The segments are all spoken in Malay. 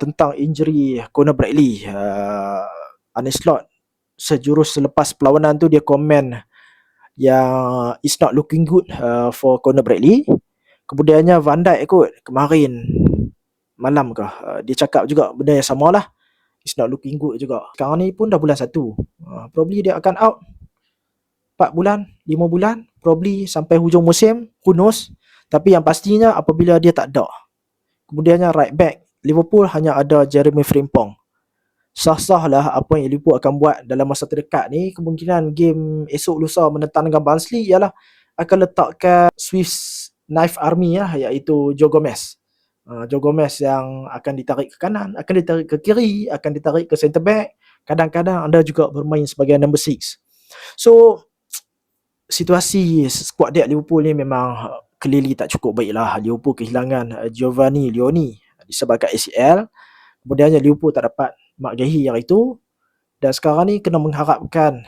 tentang injury Conor Bradley. Arne Slot sejurus selepas perlawanan tu dia komen yang it's not looking good for Conor Bradley. Kemudiannya Van Dijk kot kemarin malam ke dia cakap juga benda yang sama lah, it's not looking good juga. Sekarang ni pun dah bulan 1, probably dia akan out 4 bulan 5 bulan, probably sampai hujung musim, who knows. Tapi yang pastinya apabila dia tak ada, kemudiannya right back Liverpool hanya ada Jeremy Frimpong. Sah-sah lah apa yang Liverpool akan buat dalam masa terdekat ni. Kemungkinan game esok lusa menentang dengan Barnsley ialah akan letakkan Swiss Knife Army iaitu Joe Gomez. Joe Gomez yang akan ditarik ke kanan, akan ditarik ke kiri, akan ditarik ke centre back. Kadang-kadang anda juga bermain sebagai number 6. So situasi skuad depth Liverpool ni memang clearly tak cukup baik lah. Liverpool kehilangan Giovanni Leoni disebabkan ACL. Kemudiannya Liverpool tak dapat McGahey yang itu. Dan sekarang ni kena mengharapkan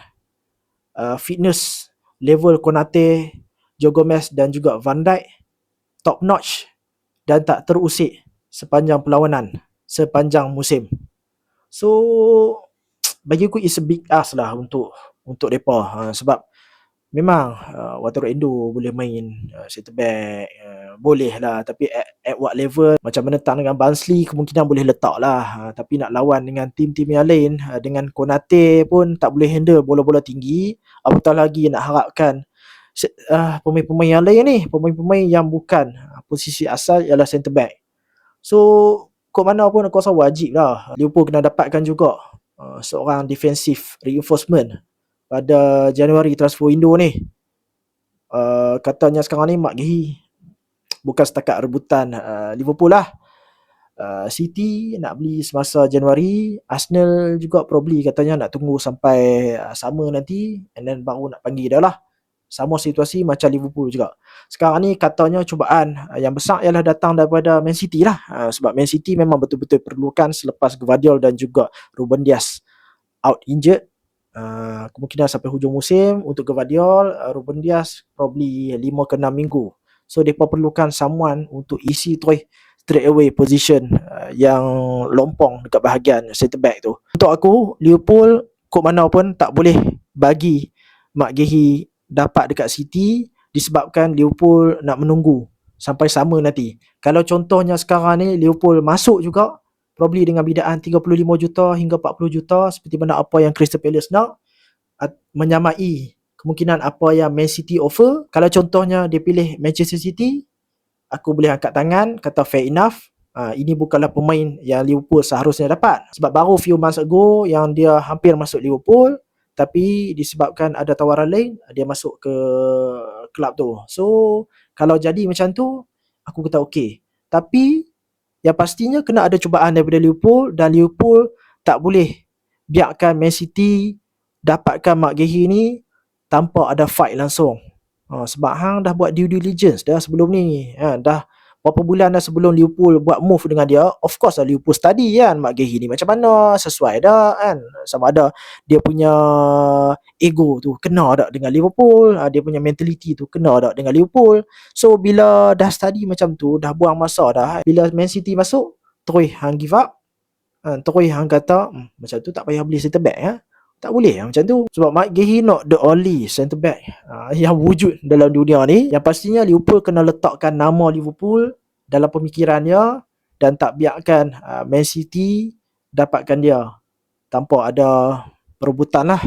fitness level Konate, Joe Gomez dan juga Van Dijk top notch dan tak terusik sepanjang perlawanan, sepanjang musim. So bagi aku it's a big ask lah untuk mereka. Sebab memang Wataru Endo boleh main centre back, boleh lah, tapi at what level? Macam menentang dengan Barnsley kemungkinan boleh letak lah, tapi nak lawan dengan tim-tim yang lain, dengan Konate pun tak boleh handle bola-bola tinggi, apatah lagi nak harapkan pemain-pemain yang lain ni, pemain-pemain yang bukan posisi asal ialah centre back. So kok mana pun aku rasa wajib lah Liverpool kena dapatkan juga seorang defensive reinforcement pada Januari transfer window ni. Katanya sekarang ni McGahey bukan setakat rebutan Liverpool lah. City nak beli semasa Januari, Arsenal juga probably katanya nak tunggu sampai summer nanti and then baru nak panggil dah lah. Sama situasi macam Liverpool juga. Sekarang ni katanya cubaan yang besar ialah datang daripada Man City lah. Sebab Man City memang betul-betul perlukan selepas Gvardiol dan juga Ruben Dias out injured. Kemungkinan sampai hujung musim untuk Gvardiol, Ruben Dias probably 5 ke 6 minggu. So mereka perlukan someone untuk isi straight away position yang lompong dekat bahagian centre back tu. Untuk aku Liverpool kok mana pun tak boleh bagi McGahey dapat dekat City disebabkan Liverpool nak menunggu sampai summer nanti. Kalau contohnya sekarang ni Liverpool masuk juga probably dengan bidaan 35 juta hingga 40 juta seperti mana apa yang Crystal Palace nak, menyamai kemungkinan apa yang Man City offer. Kalau contohnya dia pilih Manchester City, aku boleh angkat tangan kata fair enough. Ini bukanlah pemain yang Liverpool seharusnya dapat. Sebab baru few months ago yang dia hampir masuk Liverpool, tapi disebabkan ada tawaran lain dia masuk ke kelab tu. So kalau jadi macam tu aku kata okey. Tapi yang pastinya kena ada cubaan daripada Liverpool dan Liverpool tak boleh biarkan Man City dapatkan McGahey ni tanpa ada fight langsung. Sebab hang dah buat due diligence dah sebelum ni. Dah berapa bulan dah sebelum Liverpool buat move dengan dia. Of course lah Liverpool study kan McGahey ni macam mana, sesuai dah kan, sama ada dia punya ego tu kena tak dengan Liverpool, dia punya mentality tu kena tak dengan Liverpool. So bila dah study macam tu, dah buang masa dah, bila Man City masuk terus hang give up, terus hang kata macam tu tak payah beli centre back. Tak boleh macam tu. Sebab McGahey not the only centre back yang wujud dalam dunia ni. Yang pastinya Liverpool kena letakkan nama Liverpool dalam pemikirannya dan tak biarkan Man City dapatkan dia tanpa ada perebutan lah.